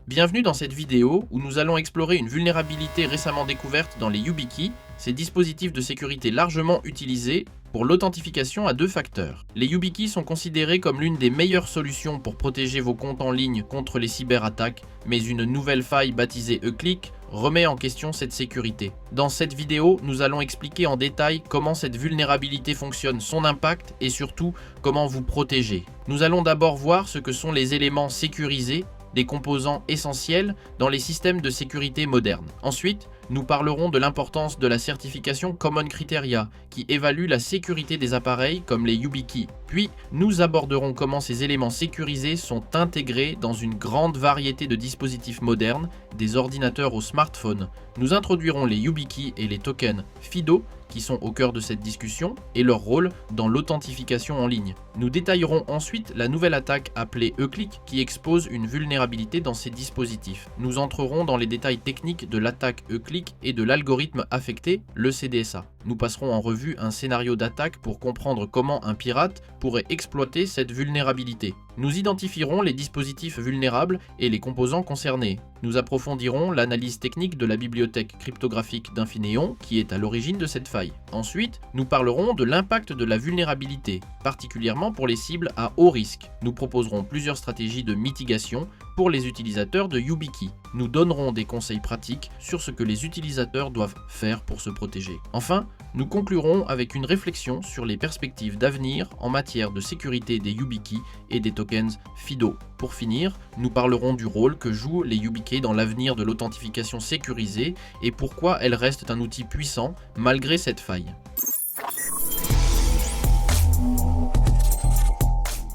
Bienvenue dans cette vidéo où nous allons explorer une vulnérabilité récemment découverte dans les YubiKey, ces dispositifs de sécurité largement utilisés pour l'authentification à 2 facteurs. Les YubiKey sont considérés comme l'une des meilleures solutions pour protéger vos comptes en ligne contre les cyberattaques, mais une nouvelle faille baptisée eClick remet en question cette sécurité. Dans cette vidéo, nous allons expliquer en détail comment cette vulnérabilité fonctionne, son impact et surtout comment vous protéger. Nous allons d'abord voir ce que sont les éléments sécurisés, des composants essentiels dans les systèmes de sécurité modernes. Ensuite, nous parlerons de l'importance de la certification Common Criteria qui évalue la sécurité des appareils comme les YubiKey. Puis, nous aborderons comment ces éléments sécurisés sont intégrés dans une grande variété de dispositifs modernes, des ordinateurs aux smartphones. Nous introduirons les YubiKey et les tokens FIDO qui sont au cœur de cette discussion et leur rôle dans l'authentification en ligne. Nous détaillerons ensuite la nouvelle attaque appelée eClick qui expose une vulnérabilité dans ces dispositifs. Nous entrerons dans les détails techniques de l'attaque eClick et de l'algorithme affecté, le CDSA. Nous passerons en revue un scénario d'attaque pour comprendre comment un pirate pourrait exploiter cette vulnérabilité. Nous identifierons les dispositifs vulnérables et les composants concernés. Nous approfondirons l'analyse technique de la bibliothèque cryptographique d'Infineon qui est à l'origine de cette faille. Ensuite, nous parlerons de l'impact de la vulnérabilité, particulièrement pour les cibles à haut risque. Nous proposerons plusieurs stratégies de mitigation pour les utilisateurs de YubiKey. Nous donnerons des conseils pratiques sur ce que les utilisateurs doivent faire pour se protéger. Enfin, nous conclurons avec une réflexion sur les perspectives d'avenir en matière de sécurité des YubiKey et des tokens FIDO. Pour finir, nous parlerons du rôle que jouent les YubiKey dans l'avenir de l'authentification sécurisée et pourquoi elles restent un outil puissant malgré cette faille.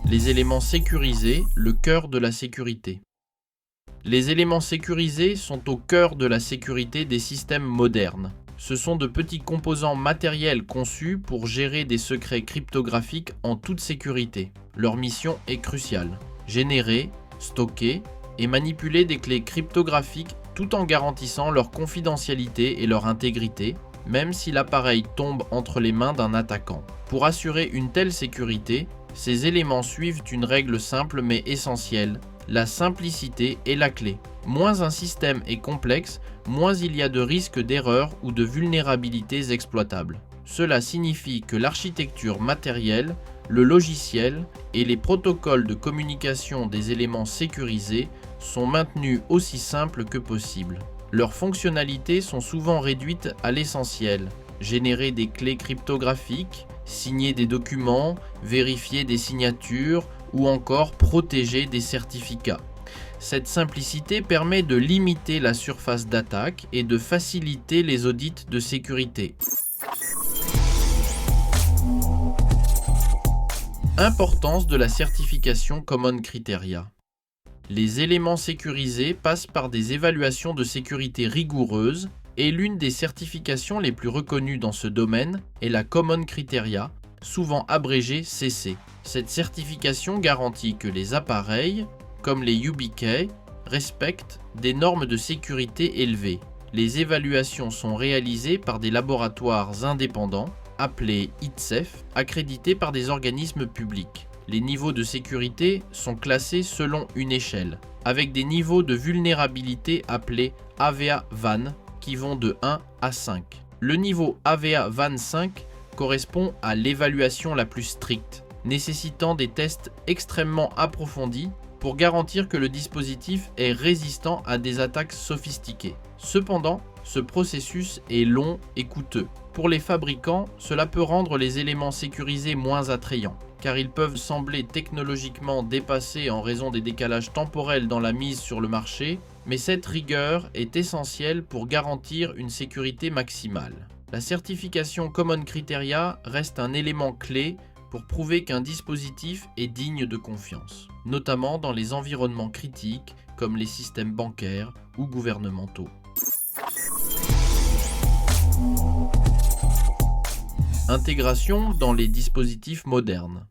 Les éléments sécurisés, le cœur de la sécurité. Les éléments sécurisés sont au cœur de la sécurité des systèmes modernes. Ce sont de petits composants matériels conçus pour gérer des secrets cryptographiques en toute sécurité. Leur mission est cruciale: générer, stocker et manipuler des clés cryptographiques tout en garantissant leur confidentialité et leur intégrité, même si l'appareil tombe entre les mains d'un attaquant. Pour assurer une telle sécurité, ces éléments suivent une règle simple mais essentielle: la simplicité est la clé. Moins un système est complexe, moins il y a de risques d'erreur ou de vulnérabilités exploitables. Cela signifie que l'architecture matérielle, le logiciel et les protocoles de communication des éléments sécurisés sont maintenus aussi simples que possible. Leurs fonctionnalités sont souvent réduites à l'essentiel: générer des clés cryptographiques, signer des documents, vérifier des signatures ou encore protéger des certificats. Cette simplicité permet de limiter la surface d'attaque et de faciliter les audits de sécurité. Importance de la certification Common Criteria. Les éléments sécurisés passent par des évaluations de sécurité rigoureuses et l'une des certifications les plus reconnues dans ce domaine est la Common Criteria, souvent abrégée CC. Cette certification garantit que les appareils, comme les YubiKey, respectent des normes de sécurité élevées. Les évaluations sont réalisées par des laboratoires indépendants, appelés ITSEF, accrédités par des organismes publics. Les niveaux de sécurité sont classés selon une échelle, avec des niveaux de vulnérabilité appelés AVA-VAN, qui vont de 1 à 5. Le niveau AVA-VAN 5 correspond à l'évaluation la plus stricte, nécessitant des tests extrêmement approfondis pour garantir que le dispositif est résistant à des attaques sophistiquées. Cependant, ce processus est long et coûteux. Pour les fabricants, cela peut rendre les éléments sécurisés moins attrayants, car ils peuvent sembler technologiquement dépassés en raison des décalages temporels dans la mise sur le marché, mais cette rigueur est essentielle pour garantir une sécurité maximale. La certification Common Criteria reste un élément clé pour prouver qu'un dispositif est digne de confiance, notamment dans les environnements critiques comme les systèmes bancaires ou gouvernementaux. Intégration dans les dispositifs modernes.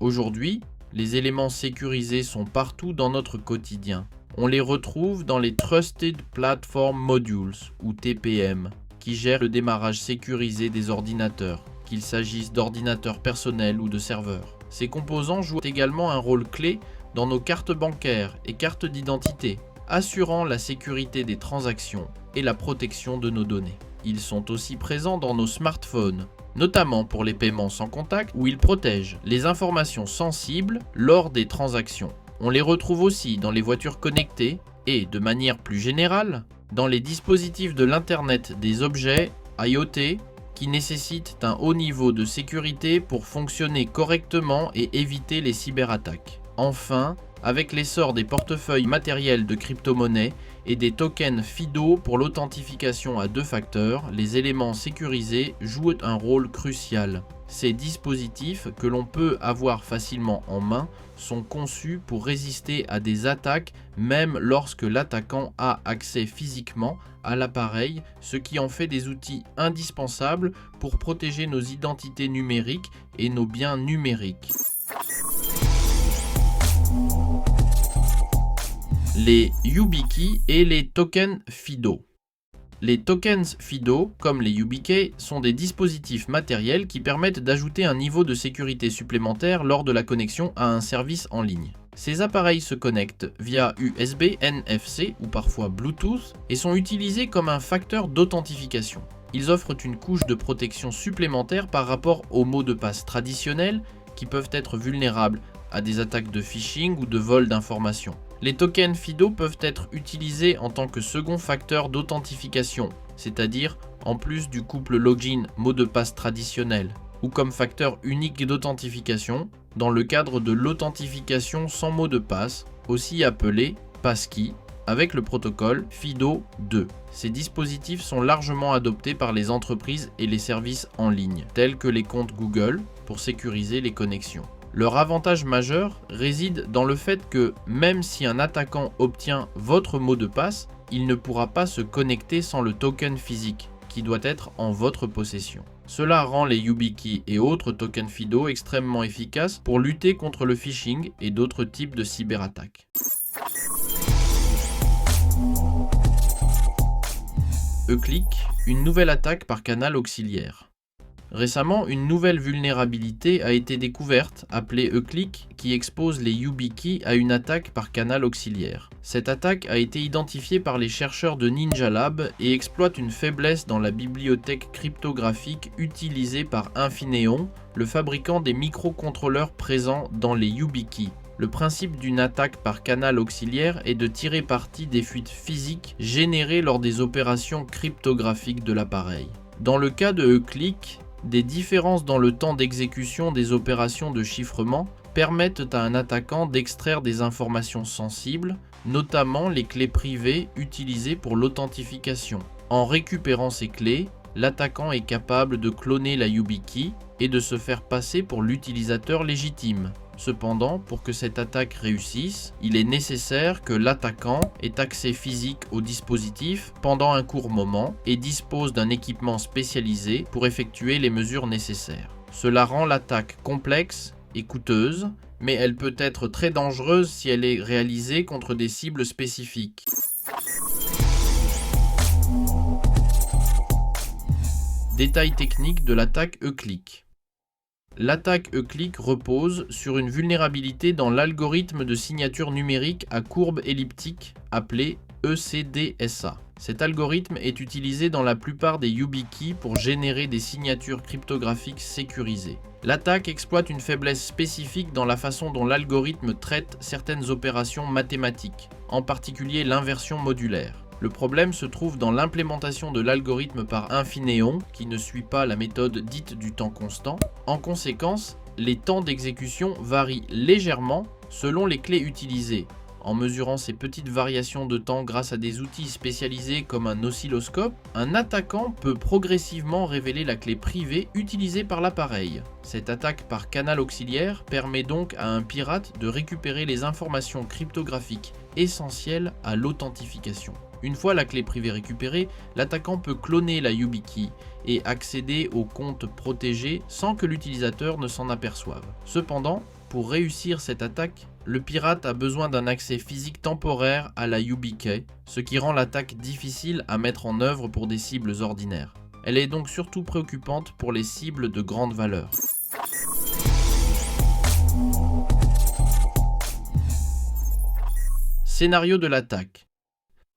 Aujourd'hui, les éléments sécurisés sont partout dans notre quotidien. On les retrouve dans les Trusted Platform Modules, ou TPM, qui gèrent le démarrage sécurisé des ordinateurs, qu'il s'agisse d'ordinateurs personnels ou de serveurs. Ces composants jouent également un rôle clé dans nos cartes bancaires et cartes d'identité, assurant la sécurité des transactions et la protection de nos données. Ils sont aussi présents dans nos smartphones, notamment pour les paiements sans contact où ils protègent les informations sensibles lors des transactions. On les retrouve aussi dans les voitures connectées et, de manière plus générale, dans les dispositifs de l'Internet des objets, IoT, qui nécessitent un haut niveau de sécurité pour fonctionner correctement et éviter les cyberattaques. Enfin, avec l'essor des portefeuilles matériels de crypto-monnaies et des tokens FIDO pour l'authentification à 2 facteurs, les éléments sécurisés jouent un rôle crucial. Ces dispositifs, que l'on peut avoir facilement en main, sont conçus pour résister à des attaques même lorsque l'attaquant a accès physiquement à l'appareil, ce qui en fait des outils indispensables pour protéger nos identités numériques et nos biens numériques. Les YubiKey et les tokens FIDO. Les tokens FIDO, comme les YubiKey, sont des dispositifs matériels qui permettent d'ajouter un niveau de sécurité supplémentaire lors de la connexion à un service en ligne. Ces appareils se connectent via USB, NFC ou parfois Bluetooth et sont utilisés comme un facteur d'authentification. Ils offrent une couche de protection supplémentaire par rapport aux mots de passe traditionnels qui peuvent être vulnérables à des attaques de phishing ou de vol d'informations. Les tokens FIDO peuvent être utilisés en tant que second facteur d'authentification, c'est-à-dire en plus du couple login mot de passe traditionnel, ou comme facteur unique d'authentification dans le cadre de l'authentification sans mot de passe, aussi appelée passkey, avec le protocole FIDO2. Ces dispositifs sont largement adoptés par les entreprises et les services en ligne, tels que les comptes Google, pour sécuriser les connexions. Leur avantage majeur réside dans le fait que même si un attaquant obtient votre mot de passe, il ne pourra pas se connecter sans le token physique, qui doit être en votre possession. Cela rend les YubiKey et autres tokens FIDO extrêmement efficaces pour lutter contre le phishing et d'autres types de cyberattaques. Eclick, une nouvelle attaque par canal auxiliaire. Récemment, une nouvelle vulnérabilité a été découverte, appelée Eclick, qui expose les YubiKey à une attaque par canal auxiliaire. Cette attaque a été identifiée par les chercheurs de Ninja Lab et exploite une faiblesse dans la bibliothèque cryptographique utilisée par Infineon, le fabricant des microcontrôleurs présents dans les YubiKey. Le principe d'une attaque par canal auxiliaire est de tirer parti des fuites physiques générées lors des opérations cryptographiques de l'appareil. Dans le cas de Eclick, des différences dans le temps d'exécution des opérations de chiffrement permettent à un attaquant d'extraire des informations sensibles, notamment les clés privées utilisées pour l'authentification. En récupérant ces clés, l'attaquant est capable de cloner la YubiKey et de se faire passer pour l'utilisateur légitime. Cependant, pour que cette attaque réussisse, il est nécessaire que l'attaquant ait accès physique au dispositif pendant un court moment et dispose d'un équipement spécialisé pour effectuer les mesures nécessaires. Cela rend l'attaque complexe et coûteuse, mais elle peut être très dangereuse si elle est réalisée contre des cibles spécifiques. Détails techniques de l'attaque Eclick. L'attaque Eclick repose sur une vulnérabilité dans l'algorithme de signature numérique à courbe elliptique appelé ECDSA. Cet algorithme est utilisé dans la plupart des YubiKey pour générer des signatures cryptographiques sécurisées. L'attaque exploite une faiblesse spécifique dans la façon dont l'algorithme traite certaines opérations mathématiques, en particulier l'inversion modulaire. Le problème se trouve dans l'implémentation de l'algorithme par Infineon, qui ne suit pas la méthode dite du temps constant. En conséquence, les temps d'exécution varient légèrement selon les clés utilisées. En mesurant ces petites variations de temps grâce à des outils spécialisés comme un oscilloscope, un attaquant peut progressivement révéler la clé privée utilisée par l'appareil. Cette attaque par canal auxiliaire permet donc à un pirate de récupérer les informations cryptographiques essentielles à l'authentification. Une fois la clé privée récupérée, l'attaquant peut cloner la YubiKey et accéder au compte protégé sans que l'utilisateur ne s'en aperçoive. Cependant, pour réussir cette attaque, le pirate a besoin d'un accès physique temporaire à la YubiKey, ce qui rend l'attaque difficile à mettre en œuvre pour des cibles ordinaires. Elle est donc surtout préoccupante pour les cibles de grande valeur. Scénario de l'attaque.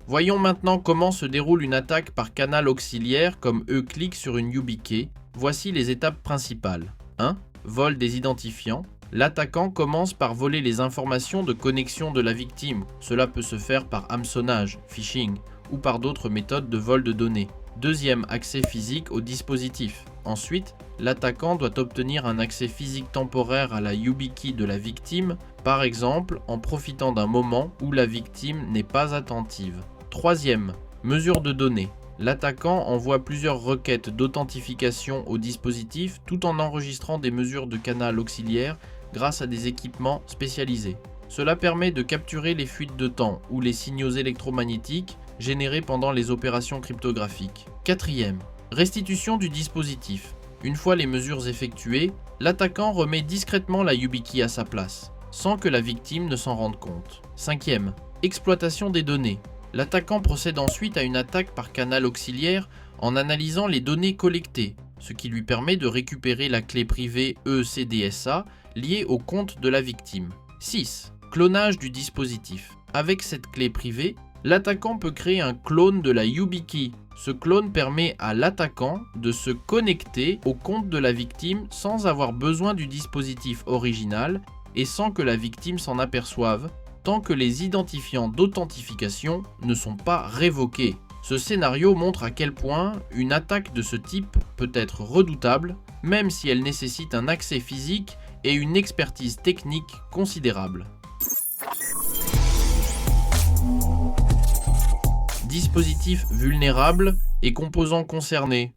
Voyons maintenant comment se déroule une attaque par canal auxiliaire comme E-click sur une YubiKey. Voici les étapes principales. 1. Vol des identifiants. L'attaquant commence par voler les informations de connexion de la victime. Cela peut se faire par hameçonnage, phishing ou par d'autres méthodes de vol de données. Deuxième, accès physique au dispositif. Ensuite, l'attaquant doit obtenir un accès physique temporaire à la YubiKey de la victime, par exemple en profitant d'un moment où la victime n'est pas attentive. Troisième, mesure de données. L'attaquant envoie plusieurs requêtes d'authentification au dispositif tout en enregistrant des mesures de canal auxiliaire grâce à des équipements spécialisés. Cela permet de capturer les fuites de temps ou les signaux électromagnétiques générés pendant les opérations cryptographiques. Quatrième, restitution du dispositif. Une fois les mesures effectuées, l'attaquant remet discrètement la YubiKey à sa place, sans que la victime ne s'en rende compte. Cinquième, exploitation des données. L'attaquant procède ensuite à une attaque par canal auxiliaire en analysant les données collectées, ce qui lui permet de récupérer la clé privée ECDSA liée au compte de la victime. 6. Clonage du dispositif. Avec cette clé privée, l'attaquant peut créer un clone de la YubiKey. Ce clone permet à l'attaquant de se connecter au compte de la victime sans avoir besoin du dispositif original et sans que la victime s'en aperçoive, tant que les identifiants d'authentification ne sont pas révoqués. Ce scénario montre à quel point une attaque de ce type peut être redoutable, même si elle nécessite un accès physique et une expertise technique considérable. Dispositifs vulnérables et composants concernés.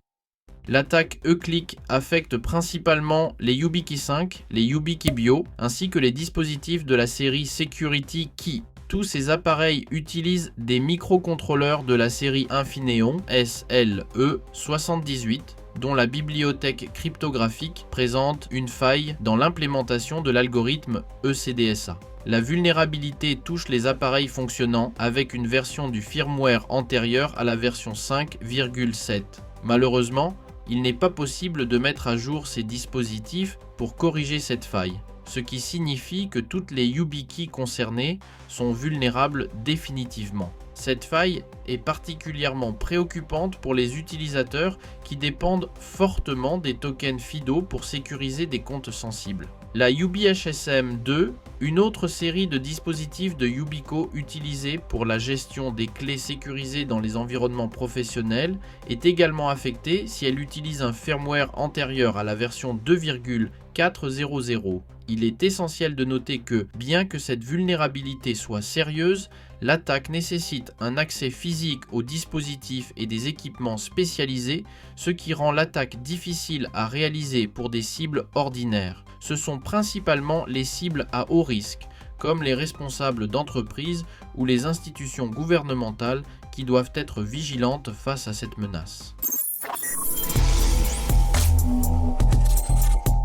L'attaque E-click affecte principalement les YubiKey 5, les YubiKey Bio, ainsi que les dispositifs de la série Security Key. Tous ces appareils utilisent des microcontrôleurs de la série Infineon SLE78, dont la bibliothèque cryptographique présente une faille dans l'implémentation de l'algorithme ECDSA. La vulnérabilité touche les appareils fonctionnant avec une version du firmware antérieure à la version 5,7. Malheureusement, il n'est pas possible de mettre à jour ces dispositifs pour corriger cette faille, ce qui signifie que toutes les YubiKey concernées sont vulnérables définitivement. Cette faille est particulièrement préoccupante pour les utilisateurs qui dépendent fortement des tokens FIDO pour sécuriser des comptes sensibles. La YubiHSM2, une autre série de dispositifs de Yubico utilisés pour la gestion des clés sécurisées dans les environnements professionnels, est également affectée si elle utilise un firmware antérieur à la version 2.400. Il est essentiel de noter que, bien que cette vulnérabilité soit sérieuse, l'attaque nécessite un accès physique aux dispositifs et des équipements spécialisés, ce qui rend l'attaque difficile à réaliser pour des cibles ordinaires. Ce sont principalement les cibles à haut risque, comme les responsables d'entreprises ou les institutions gouvernementales qui doivent être vigilantes face à cette menace.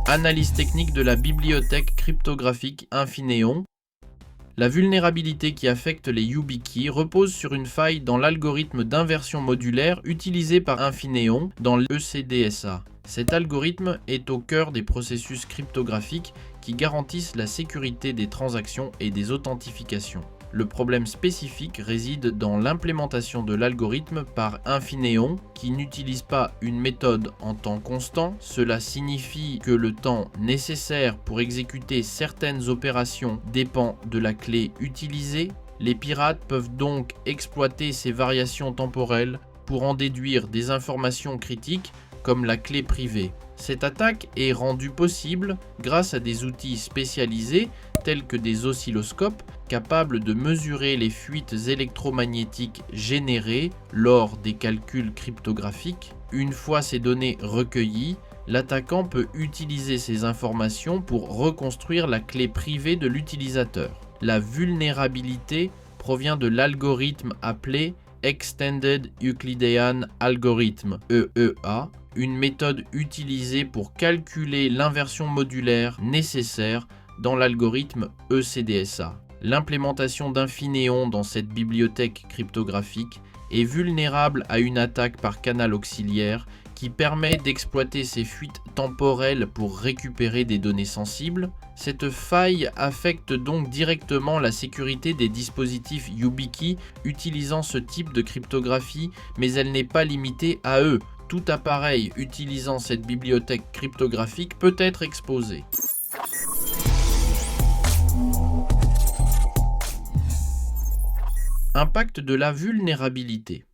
Analyse technique de la bibliothèque cryptographique Infineon. La vulnérabilité qui affecte les YubiKey repose sur une faille dans l'algorithme d'inversion modulaire utilisé par Infineon dans l'ECDSA. Cet algorithme est au cœur des processus cryptographiques qui garantissent la sécurité des transactions et des authentifications. Le problème spécifique réside dans l'implémentation de l'algorithme par Infineon qui n'utilise pas une méthode en temps constant. Cela signifie que le temps nécessaire pour exécuter certaines opérations dépend de la clé utilisée. Les pirates peuvent donc exploiter ces variations temporelles pour en déduire des informations critiques comme la clé privée. Cette attaque est rendue possible grâce à des outils spécialisés tels que des oscilloscopes capables de mesurer les fuites électromagnétiques générées lors des calculs cryptographiques. Une fois ces données recueillies, l'attaquant peut utiliser ces informations pour reconstruire la clé privée de l'utilisateur. La vulnérabilité provient de l'algorithme appelé Extended Euclidean Algorithm, EEA, une méthode utilisée pour calculer l'inversion modulaire nécessaire dans l'algorithme ECDSA. L'implémentation d'Infineon dans cette bibliothèque cryptographique est vulnérable à une attaque par canal auxiliaire qui permet d'exploiter ces fuites temporelles pour récupérer des données sensibles. Cette faille affecte donc directement la sécurité des dispositifs YubiKey utilisant ce type de cryptographie, mais elle n'est pas limitée à eux. Tout appareil utilisant cette bibliothèque cryptographique peut être exposé. Impact de la vulnérabilité.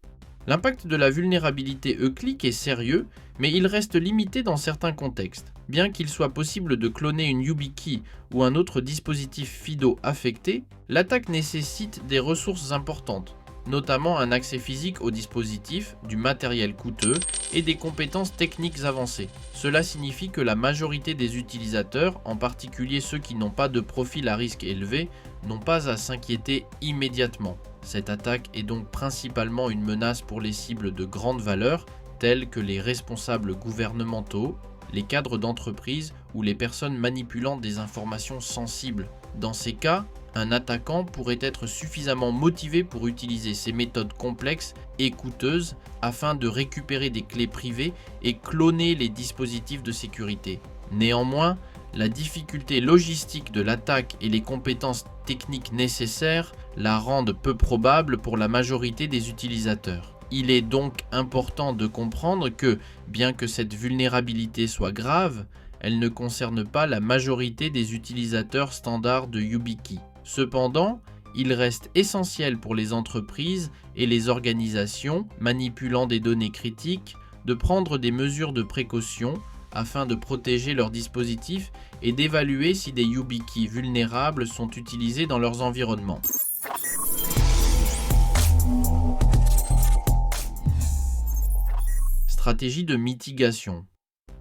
L'impact de la vulnérabilité E-click est sérieux, mais il reste limité dans certains contextes. Bien qu'il soit possible de cloner une YubiKey ou un autre dispositif FIDO affecté, l'attaque nécessite des ressources importantes, notamment un accès physique au dispositif, du matériel coûteux et des compétences techniques avancées. Cela signifie que la majorité des utilisateurs, en particulier ceux qui n'ont pas de profil à risque élevé, n'ont pas à s'inquiéter immédiatement. Cette attaque est donc principalement une menace pour les cibles de grande valeur, telles que les responsables gouvernementaux, les cadres d'entreprise ou les personnes manipulant des informations sensibles. Dans ces cas, un attaquant pourrait être suffisamment motivé pour utiliser ces méthodes complexes et coûteuses afin de récupérer des clés privées et cloner les dispositifs de sécurité. Néanmoins, la difficulté logistique de l'attaque et les compétences techniques nécessaires la rendent peu probable pour la majorité des utilisateurs. Il est donc important de comprendre que, bien que cette vulnérabilité soit grave, elle ne concerne pas la majorité des utilisateurs standards de YubiKey. Cependant, il reste essentiel pour les entreprises et les organisations manipulant des données critiques de prendre des mesures de précaution afin de protéger leurs dispositifs et d'évaluer si des YubiKey vulnérables sont utilisés dans leurs environnements. Stratégie de mitigation.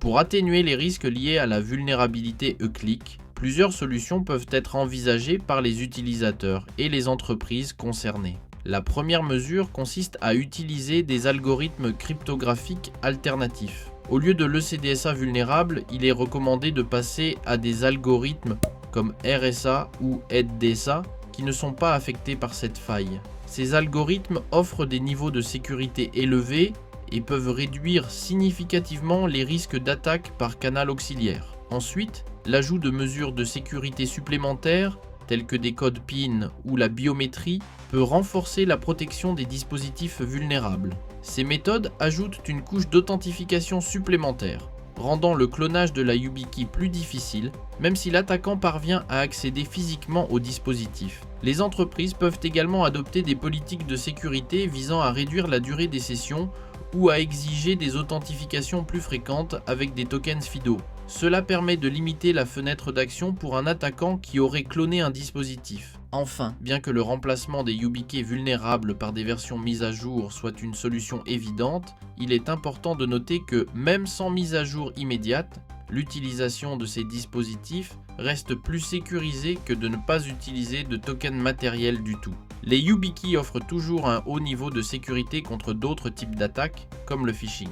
Pour atténuer les risques liés à la vulnérabilité E-click, plusieurs solutions peuvent être envisagées par les utilisateurs et les entreprises concernées. La première mesure consiste à utiliser des algorithmes cryptographiques alternatifs. Au lieu de l'ECDSA vulnérable, il est recommandé de passer à des algorithmes comme RSA ou EDDSA qui ne sont pas affectés par cette faille. Ces algorithmes offrent des niveaux de sécurité élevés et peuvent réduire significativement les risques d'attaque par canal auxiliaire. Ensuite, l'ajout de mesures de sécurité supplémentaires, tels que des codes PIN ou la biométrie, peut renforcer la protection des dispositifs vulnérables. Ces méthodes ajoutent une couche d'authentification supplémentaire, rendant le clonage de la YubiKey plus difficile, même si l'attaquant parvient à accéder physiquement au dispositif. Les entreprises peuvent également adopter des politiques de sécurité visant à réduire la durée des sessions ou à exiger des authentifications plus fréquentes avec des tokens FIDO. Cela permet de limiter la fenêtre d'action pour un attaquant qui aurait cloné un dispositif. Enfin, bien que le remplacement des YubiKey vulnérables par des versions mises à jour soit une solution évidente, il est important de noter que, même sans mise à jour immédiate, l'utilisation de ces dispositifs reste plus sécurisée que de ne pas utiliser de token matériel du tout. Les YubiKey offrent toujours un haut niveau de sécurité contre d'autres types d'attaques, comme le phishing.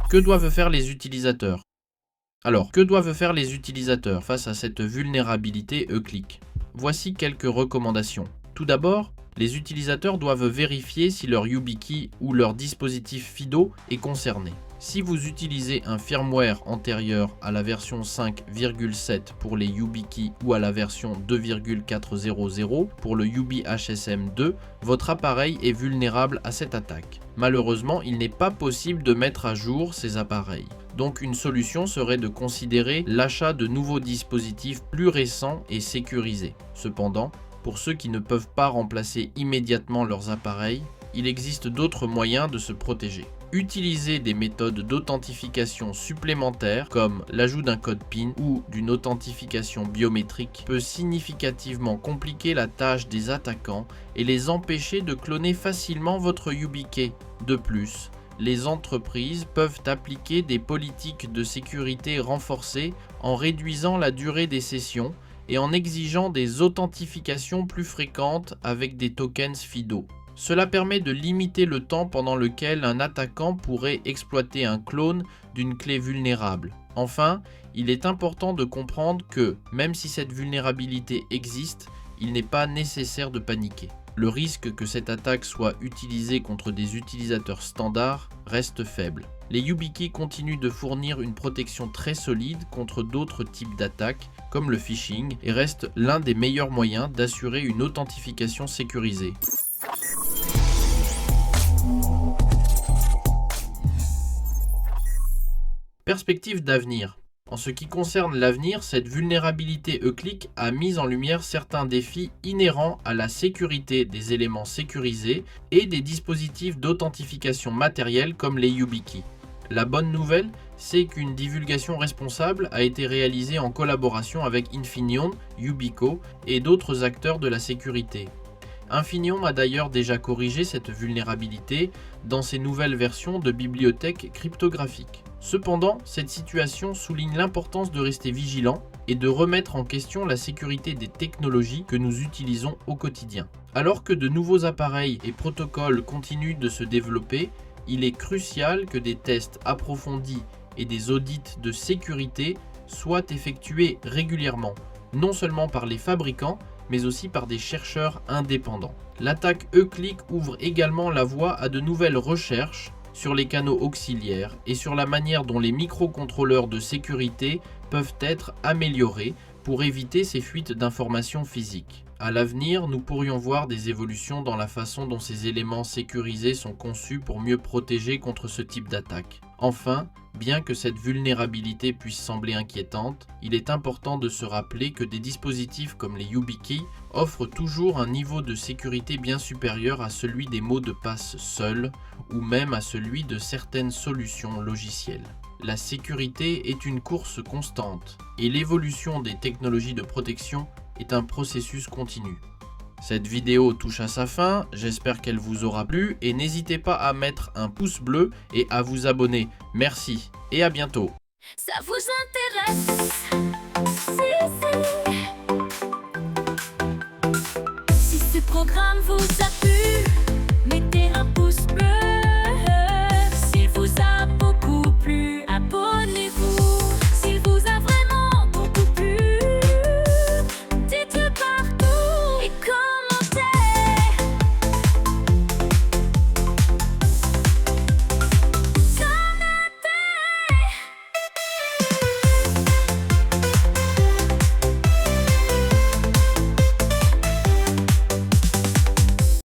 Que doivent faire les utilisateurs ? Alors, que doivent faire les utilisateurs face à cette vulnérabilité E-click ? Voici quelques recommandations. Tout d'abord, les utilisateurs doivent vérifier si leur YubiKey ou leur dispositif FIDO est concerné. Si vous utilisez un firmware antérieur à la version 5.7 pour les YubiKey ou à la version 2.400 pour le YubiHSM2, votre appareil est vulnérable à cette attaque. Malheureusement, il n'est pas possible de mettre à jour ces appareils. Donc une solution serait de considérer l'achat de nouveaux dispositifs plus récents et sécurisés. Cependant, pour ceux qui ne peuvent pas remplacer immédiatement leurs appareils, il existe d'autres moyens de se protéger. Utiliser des méthodes d'authentification supplémentaires comme l'ajout d'un code PIN ou d'une authentification biométrique peut significativement compliquer la tâche des attaquants et les empêcher de cloner facilement votre YubiKey. De plus, les entreprises peuvent appliquer des politiques de sécurité renforcées en réduisant la durée des sessions et en exigeant des authentifications plus fréquentes avec des tokens FIDO. Cela permet de limiter le temps pendant lequel un attaquant pourrait exploiter un clone d'une clé vulnérable. Enfin, il est important de comprendre que, même si cette vulnérabilité existe, il n'est pas nécessaire de paniquer. Le risque que cette attaque soit utilisée contre des utilisateurs standards reste faible. Les YubiKey continuent de fournir une protection très solide contre d'autres types d'attaques, comme le phishing, et restent l'un des meilleurs moyens d'assurer une authentification sécurisée. Perspective d'avenir. En ce qui concerne l'avenir, cette vulnérabilité Euclid a mis en lumière certains défis inhérents à la sécurité des éléments sécurisés et des dispositifs d'authentification matérielle comme les YubiKey. La bonne nouvelle, c'est qu'une divulgation responsable a été réalisée en collaboration avec Infineon, Yubico et d'autres acteurs de la sécurité. Infineon a d'ailleurs déjà corrigé cette vulnérabilité dans ses nouvelles versions de bibliothèques cryptographiques. Cependant, cette situation souligne l'importance de rester vigilant et de remettre en question la sécurité des technologies que nous utilisons au quotidien. Alors que de nouveaux appareils et protocoles continuent de se développer, il est crucial que des tests approfondis et des audits de sécurité soient effectués régulièrement, non seulement par les fabricants, mais aussi par des chercheurs indépendants. L'attaque Euclid ouvre également la voie à de nouvelles recherches sur les canaux auxiliaires et sur la manière dont les microcontrôleurs de sécurité peuvent être améliorés pour éviter ces fuites d'informations physiques. À l'avenir, nous pourrions voir des évolutions dans la façon dont ces éléments sécurisés sont conçus pour mieux protéger contre ce type d'attaque. Enfin, bien que cette vulnérabilité puisse sembler inquiétante, il est important de se rappeler que des dispositifs comme les YubiKey offrent toujours un niveau de sécurité bien supérieur à celui des mots de passe seuls ou même à celui de certaines solutions logicielles. La sécurité est une course constante et l'évolution des technologies de protection est un processus continu. Cette vidéo touche à sa fin, j'espère qu'elle vous aura plu et n'hésitez pas à mettre un pouce bleu et à vous abonner. Merci et à bientôt. Ça vous intéresse? Si ce programme vous a